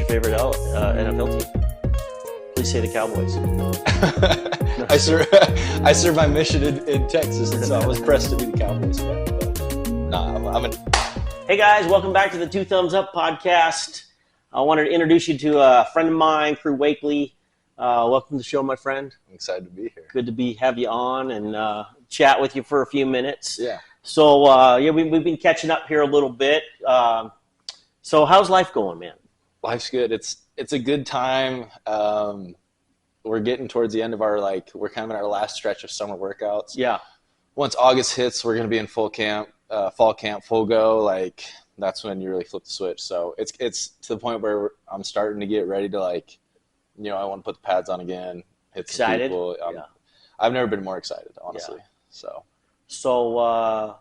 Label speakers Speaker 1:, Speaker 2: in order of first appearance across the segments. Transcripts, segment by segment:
Speaker 1: favorite NFL team? Please say the Cowboys.
Speaker 2: I served my mission in Texas, and so I was pressed to be the Cowboys fan. But
Speaker 1: Hey guys, welcome back to the Two Thumbs Up podcast. I wanted to introduce you to a friend of mine, Crew Wakley. Welcome to the show, my friend.
Speaker 2: I'm excited to be here.
Speaker 1: Good to have you on and chat with you for a few minutes.
Speaker 2: Yeah.
Speaker 1: So we've been catching up here a little bit. So how's life going, man?
Speaker 2: Life's good. It's a good time. We're getting towards the end of we're kind of in our last stretch of summer workouts.
Speaker 1: Yeah.
Speaker 2: Once August hits, we're going to be in fall camp, full go. That's when you really flip the switch. So it's to the point where I'm starting to get ready to I want to put the pads on again. Hit
Speaker 1: Excited?
Speaker 2: Some people.
Speaker 1: Yeah.
Speaker 2: I've never been more excited, honestly.
Speaker 1: Yeah. So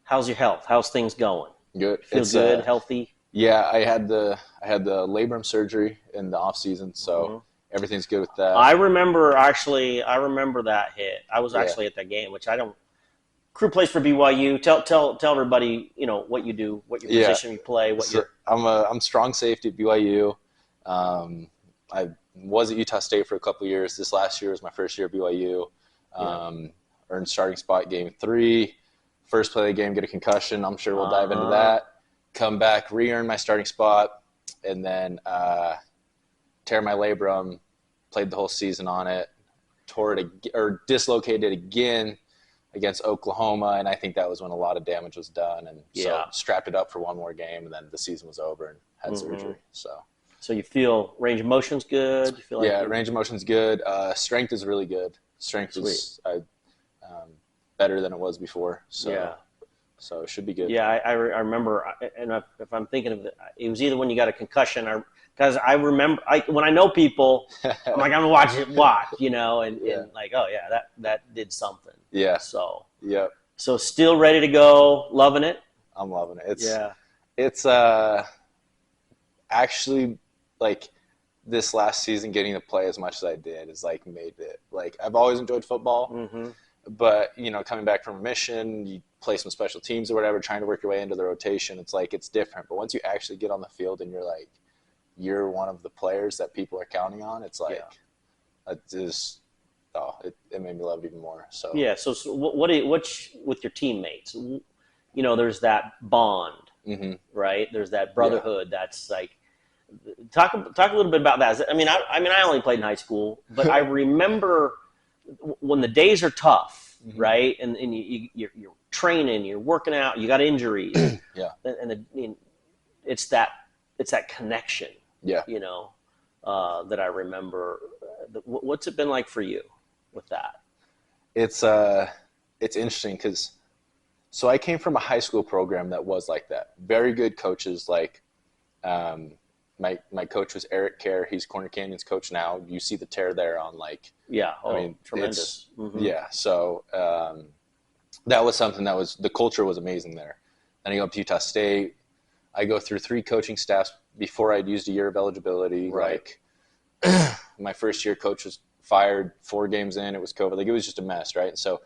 Speaker 1: how's your health? How's things going?
Speaker 2: Good.
Speaker 1: Feel good, healthy?
Speaker 2: Yeah, I had the labrum surgery in the off season, so everything's good with that.
Speaker 1: I remember that hit. I was actually at that game, which I don't. Crew plays for BYU. Tell everybody what you do, what your position you play,
Speaker 2: I'm strong safety at BYU. I was at Utah State for a couple of years. This last year was my first year at BYU. Earned starting spot game 3. First play of the game, get a concussion. I'm sure we'll dive into that. Come back, re-earn my starting spot, and then tear my labrum. Played the whole season on it. Dislocated again against Oklahoma, and I think that was when a lot of damage was done. And so strapped it up for one more game, and then the season was over and had surgery.
Speaker 1: So you feel range of motion's good? You feel
Speaker 2: range of motion's good. Strength is really good. Strength is better than it was before. So it should be good.
Speaker 1: Yeah, I remember, and if I'm thinking of it was either when you got a concussion, because I remember when I know people, I'm like, I'm gonna watch, and oh yeah, that did something.
Speaker 2: Yeah.
Speaker 1: So
Speaker 2: yeah.
Speaker 1: So still ready to go, loving it.
Speaker 2: I'm loving it. It's actually this last season, getting to play as much as I did is made it. I've always enjoyed football, but coming back from a mission, you play some special teams or whatever, trying to work your way into the rotation. It's different. But once you actually get on the field and you're one of the players that people are counting on, it made me love it even more. So
Speaker 1: yeah. So what's with your teammates? There's that bond, right? There's that brotherhood. That's talk a little bit about that. I only played in high school, but I remember when the days are tough, right? And you're training, you're working out, you got injuries, and it's that connection, that I remember. What's it been like for you with that? It's
Speaker 2: interesting because I came from a high school program that was like that. Very good coaches. My coach was Eric Kerr. He's Corner Canyon's coach now. You see the tear there on
Speaker 1: tremendous.
Speaker 2: Yeah. So that was something the culture was amazing there. Then I go up to Utah State. I go through 3 coaching staffs before I'd used a year of eligibility.
Speaker 1: Right.
Speaker 2: My first year, coach was fired 4 games in. It was COVID. It was just a mess, right? And so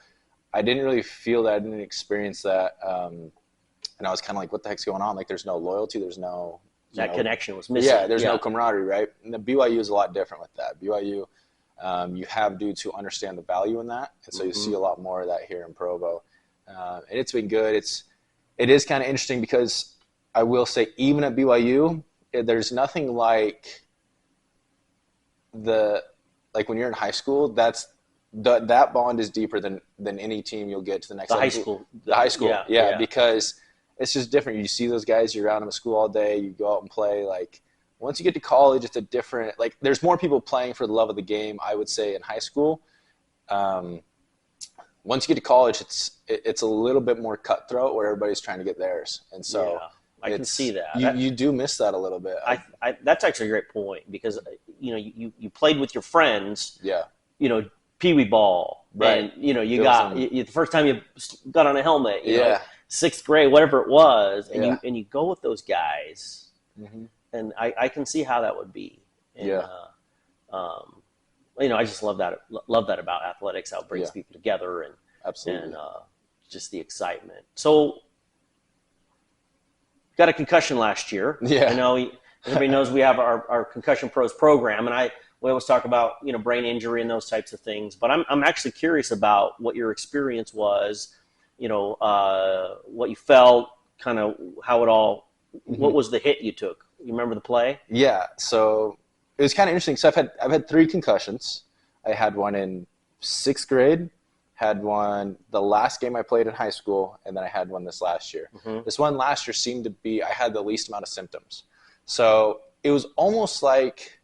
Speaker 2: I didn't really feel that. I didn't experience that. And I was kind of what the heck's going on? There's no loyalty. There's no
Speaker 1: that connection was missing.
Speaker 2: Yeah, there's no camaraderie, right? And the BYU is a lot different with that. BYU, you have dudes who understand the value in that, and so you see a lot more of that here in Provo. And it's been good. It is kind of interesting because I will say, even at BYU, there's nothing like when you're in high school. That bond is deeper than any team you'll get to the next level. The high school, yeah, because it's just different. You see those guys, you're around them at school all day, you go out and play. Once you get to college, it's a different, there's more people playing for the love of the game, I would say, in high school. Once you get to college, it's a little bit more cutthroat where everybody's trying to get theirs. And so
Speaker 1: I can see that.
Speaker 2: You do miss that a little bit.
Speaker 1: That's actually a great point because, you played with your friends, Pee Wee ball.
Speaker 2: Right.
Speaker 1: And, the first time you got on a helmet, 6th grade, whatever it was, and you go with those guys, and I can see how that would be. And, I just love that about athletics, how it brings people together, and
Speaker 2: absolutely,
Speaker 1: and just the excitement. So, got a concussion last year.
Speaker 2: Yeah,
Speaker 1: I know everybody knows we have our Concussion Pros program, and we always talk about, you know, brain injury and those types of things. But I'm actually curious about what your experience was, you know, what you felt, kind of how it all, what was the hit you took? You remember the play?
Speaker 2: Yeah. So it was kind of interesting. So I've had 3 concussions. I had one in 6th grade, had one the last game I played in high school, and then I had one this last year. This one last year seemed to be, I had the least amount of symptoms. So it was almost like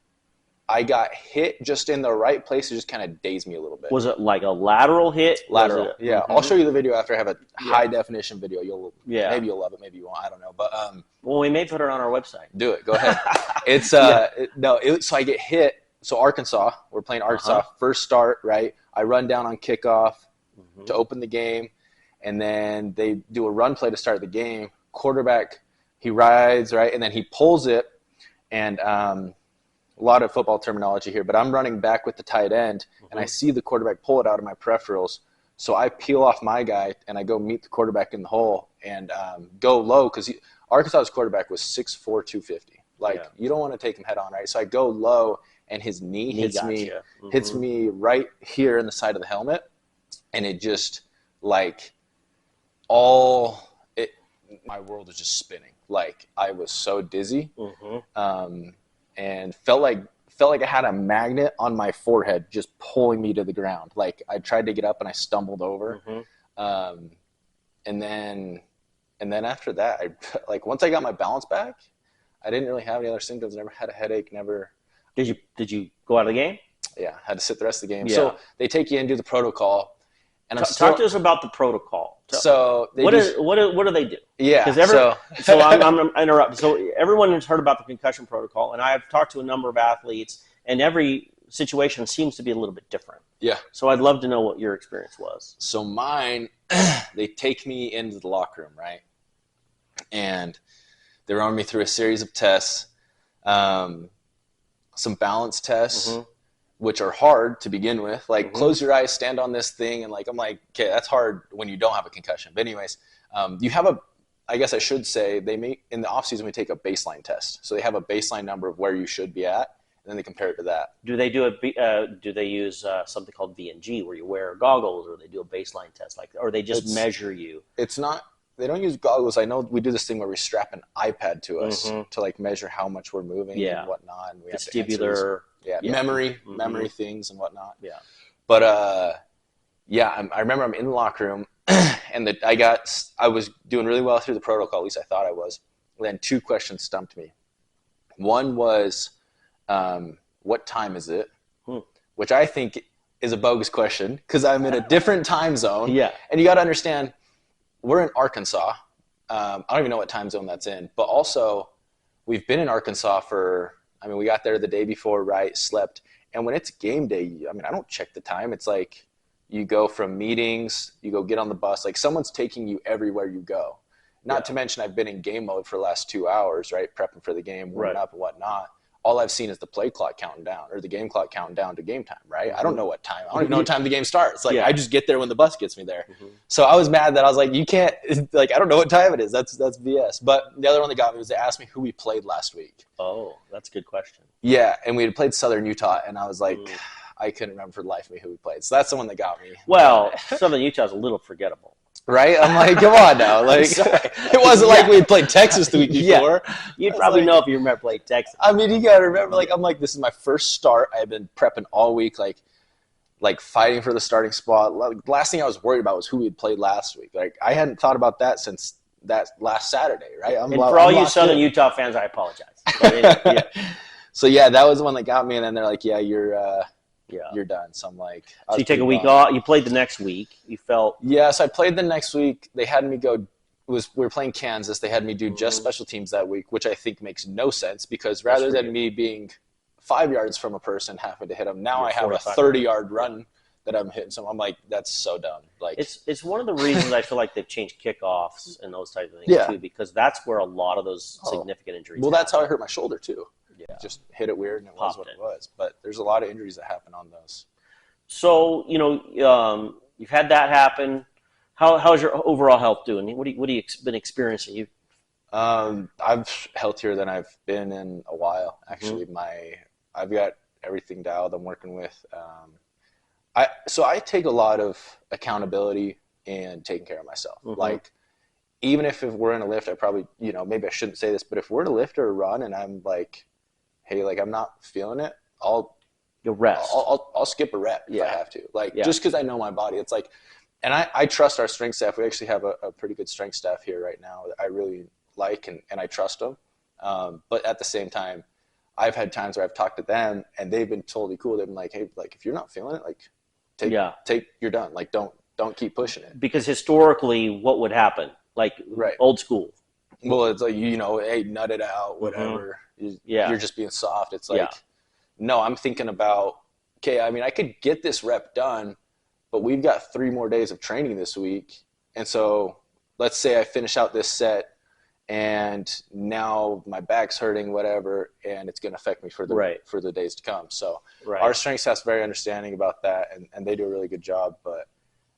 Speaker 2: I got hit just in the right place. It just kind of dazed me a little bit.
Speaker 1: Was it like a lateral hit?
Speaker 2: Lateral, yeah. I'll show you the video after. I have a high definition video. Maybe you'll love it, maybe you won't. I don't know. But
Speaker 1: well, we may put it on our website.
Speaker 2: Do it. Go ahead. It's so I get hit. So Arkansas, we're playing Arkansas. First start, right? I run down on kickoff to open the game, and then they do a run play to start the game. Quarterback, he rides, right, and then he pulls it, and a lot of football terminology here, but I'm running back with the tight end, and I see the quarterback pull it out of my peripherals. So I peel off my guy, and I go meet the quarterback in the hole and go low, because Arkansas's quarterback was 6'4", 250. You don't want to take him head on, right? So I go low, and his knee hits me right here in the side of the helmet, and it just, like, my world was just spinning. Like, I was so dizzy. And felt like I had a magnet on my forehead just pulling me to the ground. Like, I tried to get up and I stumbled over. And then after that, once I got my balance back, I didn't really have any other symptoms. Never had a headache. Never.
Speaker 1: Did you go out of the game?
Speaker 2: Yeah, had to sit the rest of the game. Yeah. So they take you in, do the protocol. And
Speaker 1: talk to us about the protocol.
Speaker 2: So
Speaker 1: what do they do?
Speaker 2: Yeah.
Speaker 1: So I'm interrupting. So everyone has heard about the concussion protocol, and I've talked to a number of athletes, and every situation seems to be a little bit different.
Speaker 2: Yeah.
Speaker 1: So I'd love to know what your experience was.
Speaker 2: So mine, they take me into the locker room, right? And they run me through a series of tests, some balance tests. Which are hard to begin with. Like, close your eyes, stand on this thing, and I'm like, okay, that's hard when you don't have a concussion. But anyways, you have I guess I should say, in the off season, we take a baseline test. So they have a baseline number of where you should be at, and then they compare it to that.
Speaker 1: Do they do they use something called V&G, where you wear goggles, or they do a baseline test like that, or they just measure you?
Speaker 2: It's not. They don't use goggles. I know we do this thing where we strap an iPad to us to measure how much we're moving and whatnot. And we
Speaker 1: vestibular.
Speaker 2: Memory things and whatnot.
Speaker 1: Yeah.
Speaker 2: But I remember I'm in the locker room, and I was doing really well through the protocol. At least I thought I was. And then 2 questions stumped me. One was, what time is it? Which I think is a bogus question, because I'm in a different time zone.
Speaker 1: Yeah.
Speaker 2: And you got to understand, we're in Arkansas. I don't even know what time zone that's in. But also, we've been in Arkansas we got there the day before, right, slept. And when it's game day, I don't check the time. It's like you go from meetings, you go get on the bus. Like, someone's taking you everywhere you go. Not to mention, I've been in game mode for the last 2 hours, right, prepping for the game, warming up and whatnot. All I've seen is the play clock counting down, or the game clock counting down to game time, right? I don't know what time. I don't even know what time the game starts. I just get there when the bus gets me there. So I was mad that I was like, you can't, I don't know what time it is. That's BS. But the other one that got me was they asked me who we played last week.
Speaker 1: Oh, that's a good question.
Speaker 2: Yeah, and we had played Southern Utah, and I was like, I couldn't remember for the life of me who we played. So that's the one that got me.
Speaker 1: Well, Southern Utah's a little forgettable.
Speaker 2: Right? I'm like, come on now. It wasn't like we had played Texas the week before.
Speaker 1: You'd probably know if you remember playing Texas.
Speaker 2: You got to remember, I'm like, this is my first start. I've been prepping all week, like fighting for the starting spot. Last thing I was worried about was who we had played last week. I hadn't thought about that since that last Saturday, right?
Speaker 1: For all you Southern Utah fans, I apologize.
Speaker 2: So, that was the one that got me. And then they're like, you're done. So I'm like,
Speaker 1: so you take a week off. You played the next week. You felt.
Speaker 2: Yeah. So I played the next week. They had me go. We were playing Kansas. They had me do just special teams that week, which I think makes no sense, because rather than me being 5 yards from a person having to hit them, now I have a 30-yard run that I'm hitting. So I'm like, that's so dumb.
Speaker 1: It's one of the reasons I feel like they've changed kickoffs and those types of things too, because that's where a lot of those significant injuries.
Speaker 2: Well, that's how I hurt my shoulder too. Yeah. Just hit it weird, and it was what it was. But there's a lot of injuries that happen on those.
Speaker 1: So, you've had that happen. How's your overall health doing? What have you been experiencing?
Speaker 2: I'm healthier than I've been in a while. Actually, I've got everything dialed. I'm working with. I take a lot of accountability and taking care of myself. Like, even if we're in a lift, I probably, maybe I shouldn't say this, but if we're in a lift or a run and I'm like, hey, like I'm not feeling it,
Speaker 1: you'll rest.
Speaker 2: I'll skip a rep if I have to. Like, just because I know my body. It's like, and I trust our strength staff. We actually have a pretty good strength staff here right now that I really like, and I trust them. But at the same time, I've had times where I've talked to them and they've been totally cool. They've been like, hey, like if you're not feeling it, like you're done. Like don't keep pushing it.
Speaker 1: Because historically, what would happen? Like old school.
Speaker 2: Well, it's like, hey, nut it out, whatever. You're just being soft. It's like, no, I'm thinking about, okay, I mean, I could get this rep done, but we've got 3 more days of training this week. And so let's say I finish out this set and now my back's hurting, whatever, and it's going to affect me for the days to come. So our strength staff's very understanding about that, and they do a really good job. But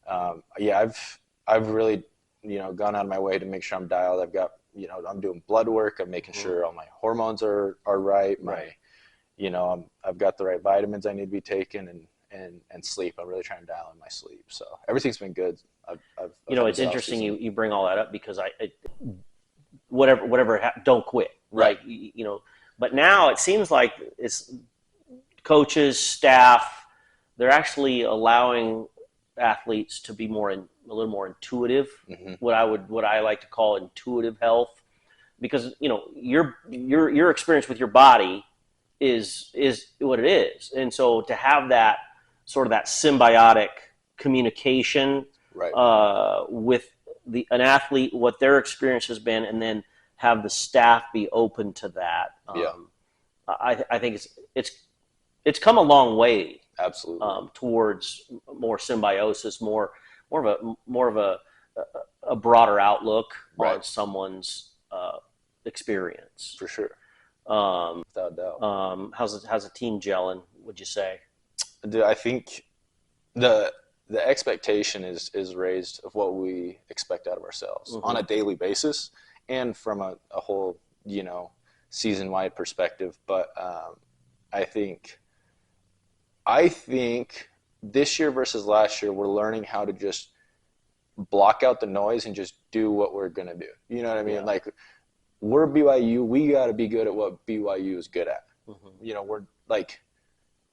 Speaker 2: I've really gone out of my way to make sure I'm dialed. I've got I'm doing blood work. I'm making sure all my hormones are right. I've got the right vitamins I need to be taking, and sleep. I'm really trying to dial in my sleep. So everything's been good.
Speaker 1: It's interesting you bring all that up because don't quit. Right. But now it seems like it's coaches, staff, they're actually allowing athletes to be a little more intuitive, what I like to call intuitive health, because your experience with your body is what it is. And so to have that sort of that symbiotic communication with an athlete, what their experience has been, and then have the staff be open to that. I think it's come a long way.
Speaker 2: Absolutely.
Speaker 1: Towards more symbiosis, more of a broader outlook on someone's experience.
Speaker 2: For sure. Without doubt.
Speaker 1: How's the team gelling, would you say?
Speaker 2: I think the expectation is raised of what we expect out of ourselves on a daily basis and from a whole, season-wide perspective. But I think this year versus last year, we're learning how to just block out the noise and just do what we're going to do. You know what I mean? Yeah. Like, we're BYU. We got to be good at what BYU is good at. We're like,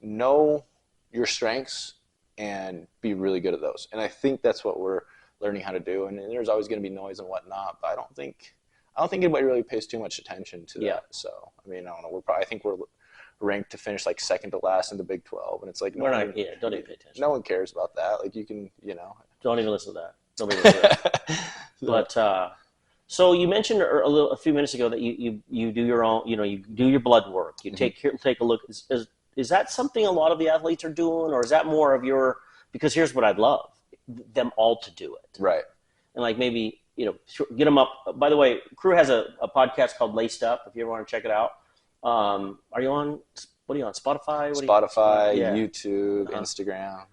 Speaker 2: know your strengths and be really good at those. And I think that's what we're learning how to do. And there's always going to be noise and whatnot, but I don't think anybody really pays too much attention to that. So, I mean, I don't know. I think we're ranked to finish like second to last in the Big 12, and it's like
Speaker 1: don't even pay attention.
Speaker 2: No one cares about that. Like, you can,
Speaker 1: don't even listen to that. Don't even listen to that. But so you mentioned a few minutes ago that you do your own, you do your blood work. You take a look. Is that something a lot of the athletes are doing, or is that more of your? Because here's what I'd love them all to do it.
Speaker 2: Right.
Speaker 1: And like maybe get them up. By the way, Crew has a podcast called Laced Up. If you ever want to check it out. Are you on? What are you on? Spotify?
Speaker 2: Spotify, YouTube, Instagram.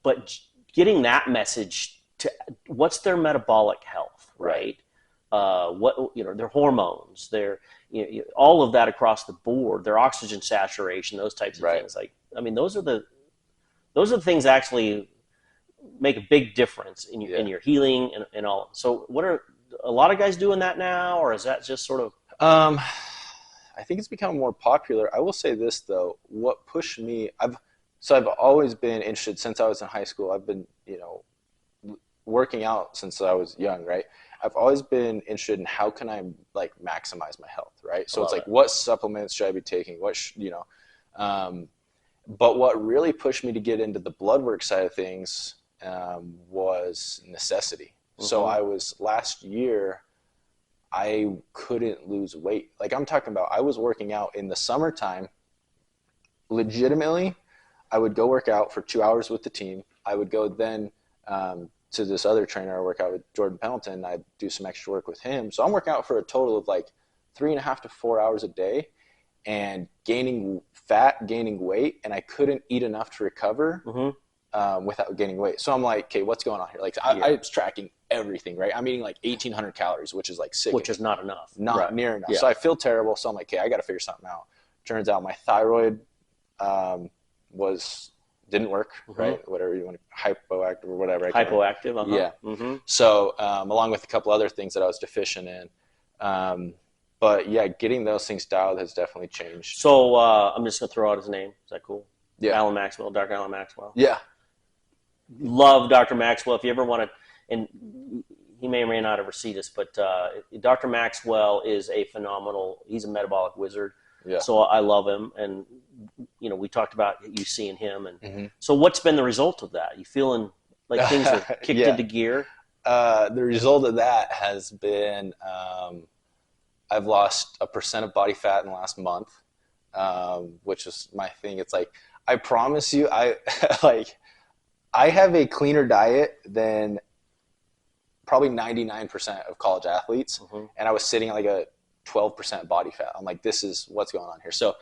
Speaker 1: But getting that message to what's their metabolic health, right? What their hormones, their all of that across the board, their oxygen saturation, those types of things. Like, I mean, those are the things that actually make a big difference in your healing and all. So, what are a lot of guys doing that now, or is that just sort of?
Speaker 2: I think it's become more popular. I will say this though, what pushed me, I've always been interested since I was in high school. I've been, working out since I was young, right? I've always been interested in how can I like maximize my health, right? So it's like, what supplements should I be taking? But what really pushed me to get into the blood work side of things was necessity. So last year, I couldn't lose weight. Like, I'm talking about, I was working out in the summertime. Legitimately, I would go work out for 2 hours with the team. I would go then to this other trainer I work out with, Jordan Pendleton. I'd do some extra work with him. So I'm working out for a total of like 3.5 to 4 hours a day and gaining fat, gaining weight, and I couldn't eat enough to recover. without gaining weight. So I'm like, okay, what's going on here? Like I was tracking everything, right? I'm eating like 1,800 calories, which is like sick.
Speaker 1: Which is not enough.
Speaker 2: Not near enough. Yeah. So I feel terrible. So I'm like, okay, I got to figure something out. Turns out my thyroid didn't work, right? Whatever you want to, hypoactive or whatever.
Speaker 1: Hypoactive,
Speaker 2: Yeah. So along with a couple other things that I was deficient in. But yeah, getting those things dialed has definitely changed.
Speaker 1: So I'm just going to throw out his name. Is that cool?
Speaker 2: Yeah.
Speaker 1: Alan Maxwell, Dr. Alan Maxwell.
Speaker 2: Yeah.
Speaker 1: Love Dr. Maxwell. If you ever want to, and he may or may not ever see this, but Dr. Maxwell is a phenomenal, he's a metabolic wizard.
Speaker 2: Yeah.
Speaker 1: So I love him. And, you know, we talked about you seeing him. And so what's been the result of that? You feeling like things are kicked into gear?
Speaker 2: The result of that has been I've lost 1% of body fat in the last month, which is my thing. It's like, I promise you, I have a cleaner diet than probably 99% of college athletes. And I was sitting at like a 12% body fat. I'm like, this is what's going on here. So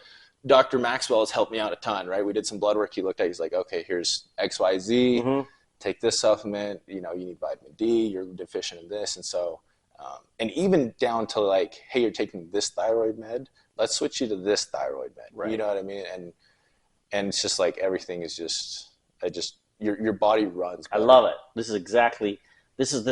Speaker 2: Dr. Maxwell has helped me out a ton, right? We did some blood work. He looked at, he's like, okay, here's XYZ, take this supplement, you know, you need vitamin D, you're deficient in this. And so, and even down to like, hey, you're taking this thyroid med, let's switch you to this thyroid med. Right. You know what I mean? And it's just like, everything is just, your body runs better.
Speaker 1: I love it. This is,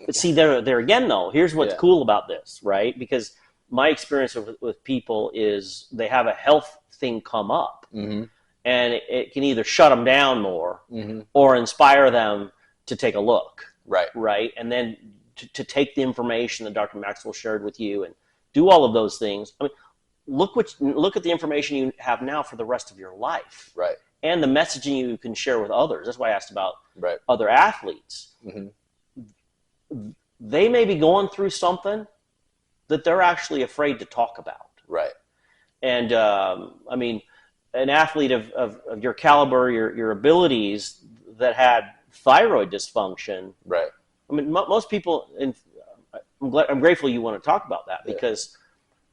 Speaker 1: but see there again though, here's what's cool about this, right? Because my experience with people is they have a health thing come up and it can either shut them down more or inspire them to take a look. Right. And then to take the information that Dr. Maxwell shared with you and do all of those things. I mean, look at the information you have now for the rest of your life.
Speaker 2: Right.
Speaker 1: And the messaging you can share with others. That's why I asked about other athletes. They may be going through something that they're actually afraid to talk about.
Speaker 2: Right.
Speaker 1: And I mean, an athlete of your caliber, your abilities that had thyroid dysfunction.
Speaker 2: Right.
Speaker 1: I mean, most people, and I'm grateful you want to talk about that because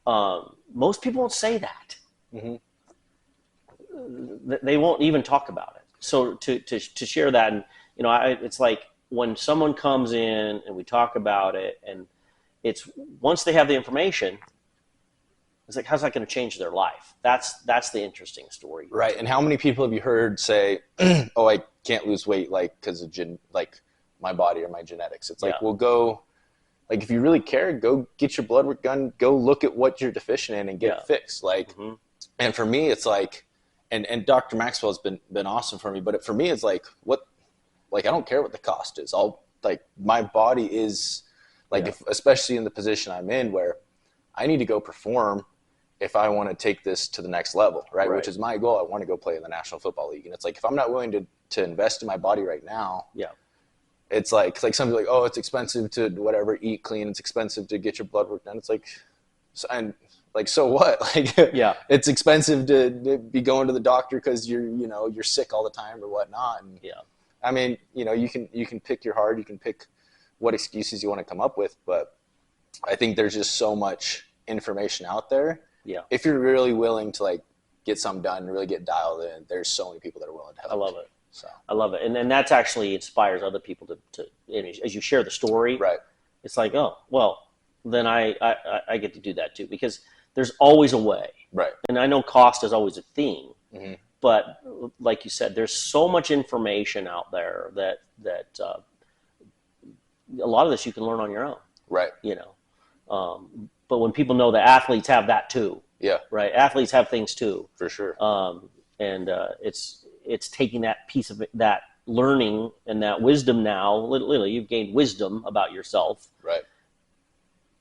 Speaker 1: most people won't say that. They won't even talk about it. So to share that, and you know, it's like when someone comes in and we talk about it, and it's once they have the information, it's like, how's that going to change their life? That's the interesting story.
Speaker 2: Right. And how many people have you heard say, "Oh, I can't lose weight like because of like my body or my genetics"? It's like, well, go. Like, if you really care, go get your blood work done. Go look at what you're deficient in and get it fixed. Like, and for me, it's like, and Dr. Maxwell has been awesome for me. But for me, it's like, I don't care what the cost is. My body is like, especially in the position I'm in where I need to go perform if I want to take this to the next level, right? Which is my goal. I want to go play in the National Football League. And it's like, if I'm not willing to invest in my body right now, it's like some people are like, oh, it's expensive to whatever, eat clean. It's expensive to get your blood work done. It's like, so what? Like, it's expensive to be going to the doctor because you're sick all the time or whatnot. And I mean, you can pick your heart, you can pick what excuses you want to come up with, but I think there's just so much information out there. If you're really willing to like get something done and really get dialed in, there's so many people that are willing to help.
Speaker 1: I love it. So I love it, and that's actually inspires other people to as you share the story. Right. It's like, oh, well, then I get to do that too, because there's always a way. Right. And I know cost is always a thing, but like you said, there's so much information out there that a lot of this you can learn on your own. Right. But when people know that athletes have that too. Yeah. Right. Athletes have things too. For sure. And it's taking that piece of that learning and that wisdom now. Literally, you've gained wisdom about yourself. Right.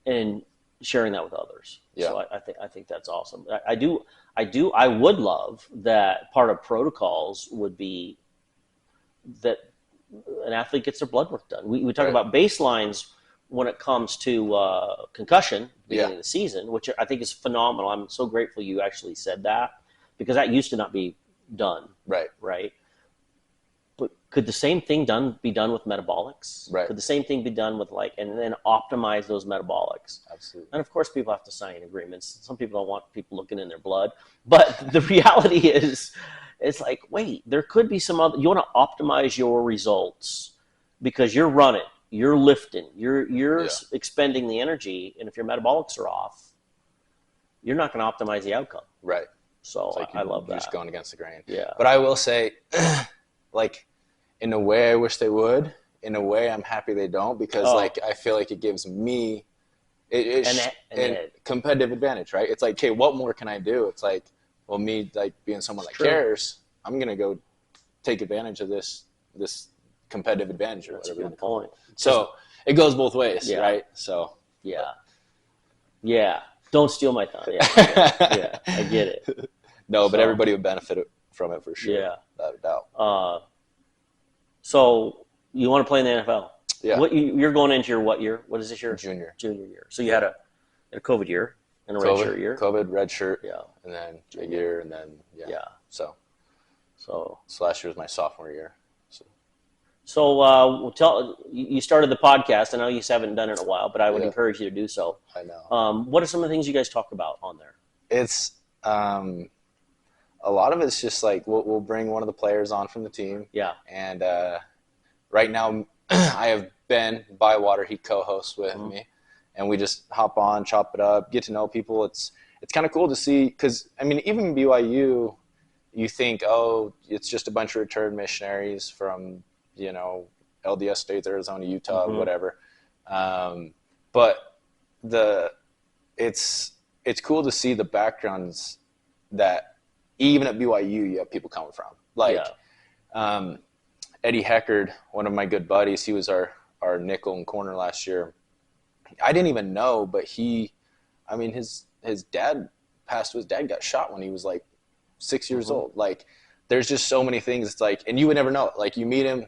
Speaker 1: And sharing that with others. Yeah. So I think that's awesome. I would love that part of protocols would be that an athlete gets their blood work done. We talk about baselines when it comes to concussion beginning of the season, which I think is phenomenal. I'm so grateful you actually said that, because that used to not be done. Right. Right. But could the same thing be done with metabolics? Right. Could the same thing be done with and then optimize those metabolics? Absolutely. And of course, people have to sign agreements. Some people don't want people looking in their blood, but the reality is, it's like, wait, there could be some other. You want to optimize your results because you're running, you're lifting, you're expending the energy, and if your metabolics are off, you're not going to optimize the outcome.
Speaker 2: Right.
Speaker 1: So like I love that.
Speaker 2: You're just going against the grain.
Speaker 1: Yeah.
Speaker 2: But I will say, like, in a way, I wish they would. In a way, I'm happy they don't because, like, I feel like it gives me a competitive advantage, right? It's like, okay, what more can I do? It's like, well, me, like, being someone that cares, I'm going to go take advantage of this competitive advantage or whatever.
Speaker 1: That's a good point.
Speaker 2: So it goes both ways, right? So.
Speaker 1: Yeah. Don't steal my thought. Yeah, I get it.
Speaker 2: No, but everybody would benefit from it for sure.
Speaker 1: Yeah.
Speaker 2: Without a doubt.
Speaker 1: So you want to play in the NFL?
Speaker 2: Yeah.
Speaker 1: You're going into your what year? What is this year?
Speaker 2: Junior
Speaker 1: year. So you had a COVID year and a red shirt year?
Speaker 2: COVID, red shirt. Yeah. And then a year and then, So last year was my sophomore year.
Speaker 1: So you started the podcast. I know you haven't done it in a while, but I would encourage you to do so.
Speaker 2: I know.
Speaker 1: What are some of the things you guys talk about on there?
Speaker 2: It's a lot of it's just like we'll bring one of the players on from the team.
Speaker 1: Yeah.
Speaker 2: And right now I have Ben Bywater. He co-hosts with me, and we just hop on, chop it up, get to know people. It's kind of cool to see because I mean even BYU, you think it's just a bunch of returned missionaries from LDS states, Arizona, Utah, whatever. But it's cool to see the backgrounds that even at BYU you have people coming from. Like Eddie Heckard, one of my good buddies, he was our nickel and corner last year. I didn't even know, but his dad passed. His dad got shot when he was like 6 years old. Like there's just so many things. It's like, and you would never know. Like you meet him.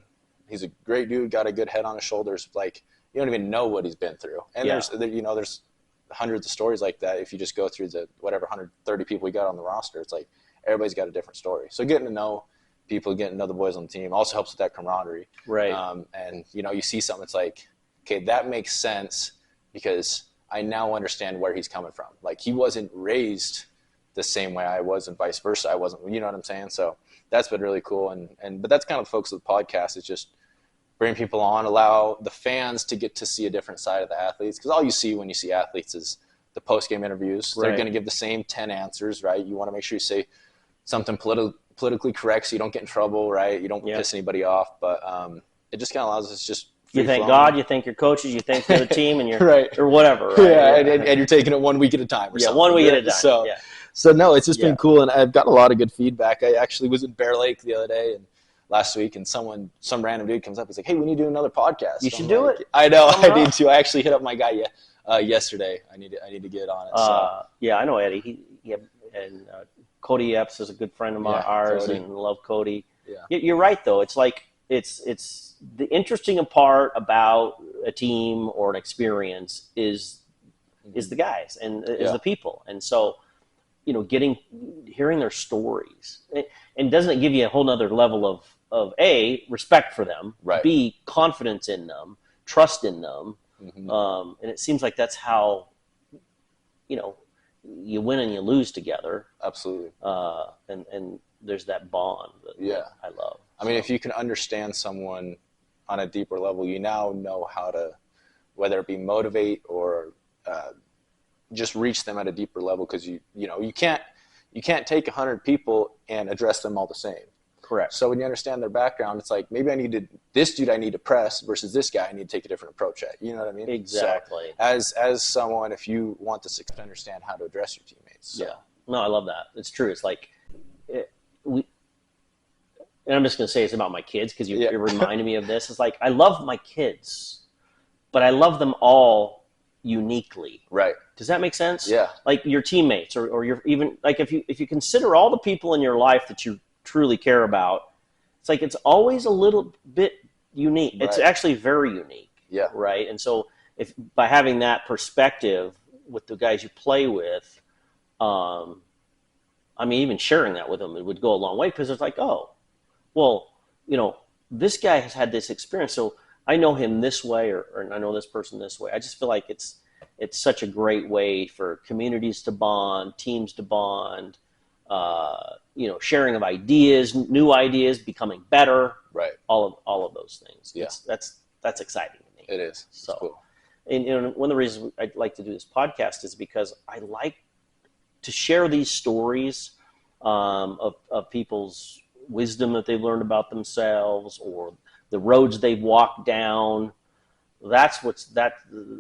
Speaker 2: He's a great dude, got a good head on his shoulders. Like you don't even know what he's been through. And there's hundreds of stories like that. If you just go through the 130 people we got on the roster, it's like everybody's got a different story. So getting to know people, getting to know the boys on the team also helps with that camaraderie.
Speaker 1: Right.
Speaker 2: And you see something, it's like, okay, that makes sense because I now understand where he's coming from. Like he wasn't raised the same way I was and vice versa. I wasn't, you know what I'm saying? So that's been really cool. But that's kind of the focus of the podcast is just bring people on, allow the fans to get to see a different side of the athletes. Because all you see when you see athletes is the post-game interviews. Right. They're going to give the same 10 answers, right? You want to make sure you say something politically correct so you don't get in trouble, right? You don't piss anybody off. But it just kind of allows us to just
Speaker 1: you thank God, you thank your coaches, you thank the other team, and you're
Speaker 2: right.
Speaker 1: or whatever. Right?
Speaker 2: Yeah, and you're taking it 1 week at a time or something.
Speaker 1: 1 week at a time.
Speaker 2: So no, it's just been cool, and I've got a lot of good feedback. I actually was in Bear Lake the other day and last week, and some random dude comes up. He's like, "Hey, we need to do another podcast."
Speaker 1: You should do it.
Speaker 2: I know, I need to. I actually hit up my guy yesterday. I need to get on it. So.
Speaker 1: I know Eddie. And Cody Epps is a good friend of ours, Cody. And love Cody. Yeah. You're right though. It's like it's the interesting part about a team or an experience is the guys and is the people, and so. Hearing their stories, and doesn't it give you a whole nother level of A, respect for them,
Speaker 2: right.
Speaker 1: B, confidence in them, trust in them, and it seems like that's how, you win and you lose together.
Speaker 2: Absolutely.
Speaker 1: And there's that bond that I love.
Speaker 2: I mean, if you can understand someone on a deeper level, you now know how to, whether it be motivate or just reach them at a deeper level because you can't take 100 people and address them all the same.
Speaker 1: Correct.
Speaker 2: So when you understand their background, it's like maybe I need to press versus this guy I need to take a different approach at. You know what I mean?
Speaker 1: Exactly.
Speaker 2: So as someone, if you want to understand how to address your teammates. So.
Speaker 1: Yeah. No, I love that. It's true. It's like and I'm just going to say it's about my kids because you're reminding me of this. It's like I love my kids, but I love them all uniquely.
Speaker 2: Right.
Speaker 1: Does that make sense?
Speaker 2: Yeah.
Speaker 1: Like your teammates or your even like if you consider all the people in your life that you truly care about, it's like it's always a little bit unique. Right. It's actually very unique.
Speaker 2: Yeah.
Speaker 1: Right. And so if by having that perspective with the guys you play with, I mean even sharing that with them, it would go a long way because it's like, oh, well, this guy has had this experience, so I know him this way or I know this person this way. I just feel like it's such a great way for communities to bond, teams to bond, sharing of ideas, new ideas, becoming better.
Speaker 2: Right.
Speaker 1: All of those things.
Speaker 2: Yeah.
Speaker 1: That's exciting to me.
Speaker 2: It is.
Speaker 1: So,
Speaker 2: cool.
Speaker 1: And one of the reasons I like to do this podcast is because I like to share these stories of people's wisdom that they've learned about themselves, or the roads they've walked down. That's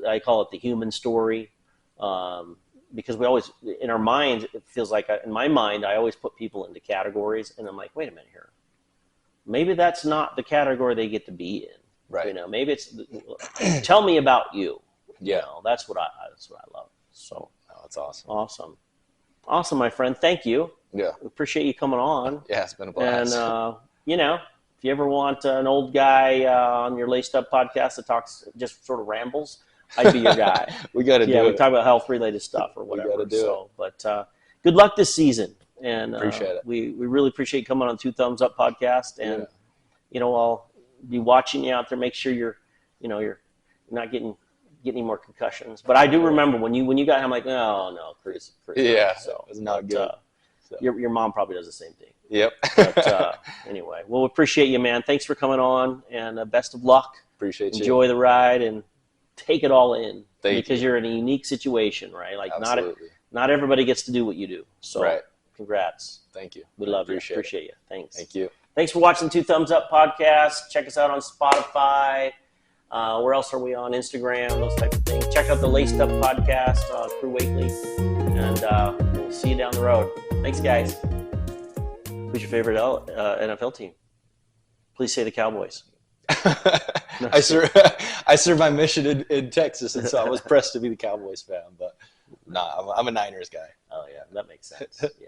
Speaker 1: I call it the human story, because we always, in our mind, it feels like, in my mind, I always put people into categories, and I'm like, wait a minute here, maybe that's not the category they get to be in.
Speaker 2: Right.
Speaker 1: Maybe it's tell me about you.
Speaker 2: Yeah.
Speaker 1: That's what I love. So
Speaker 2: that's awesome.
Speaker 1: Awesome, my friend. Thank you.
Speaker 2: Yeah.
Speaker 1: Appreciate you coming on.
Speaker 2: Yeah, it's been a blast.
Speaker 1: And if you ever want an old guy on your Laced Up podcast that talks, just sort of rambles, I'd be your guy.
Speaker 2: We got to do it.
Speaker 1: We talk about health related stuff or whatever.
Speaker 2: We got to do it.
Speaker 1: But good luck this season. And
Speaker 2: appreciate it.
Speaker 1: We really appreciate you coming on Two Thumbs Up podcast. And I'll be watching you out there. Make sure you're not getting any more concussions. But I do remember when you got him, I'm like, oh no, Chris.
Speaker 2: Yeah, so it was not good.
Speaker 1: Your mom probably does the same thing.
Speaker 2: Yep.
Speaker 1: But anyway, well, appreciate you, man. Thanks for coming on, and best of luck.
Speaker 2: Appreciate you.
Speaker 1: Enjoy the ride and take it all in.
Speaker 2: Thank
Speaker 1: because
Speaker 2: you.
Speaker 1: You're in a unique situation, right? Like
Speaker 2: Absolutely.
Speaker 1: not everybody gets to do what you do. So congrats.
Speaker 2: Thank you.
Speaker 1: We love you. Appreciate you. Thanks.
Speaker 2: Thank you.
Speaker 1: Thanks for watching Two Thumbs Up podcast. Check us out on Spotify. Where else are we on? Instagram, those types of things. Check out the Laced Up podcast, Crew Wakley, and we'll see you down the road. Thanks, guys. Who's your favorite NFL team? Please say the Cowboys.
Speaker 2: I served my mission in Texas, and so I was pressed to be the Cowboys fan. But I'm a Niners guy.
Speaker 1: Oh yeah, that makes sense. Yeah.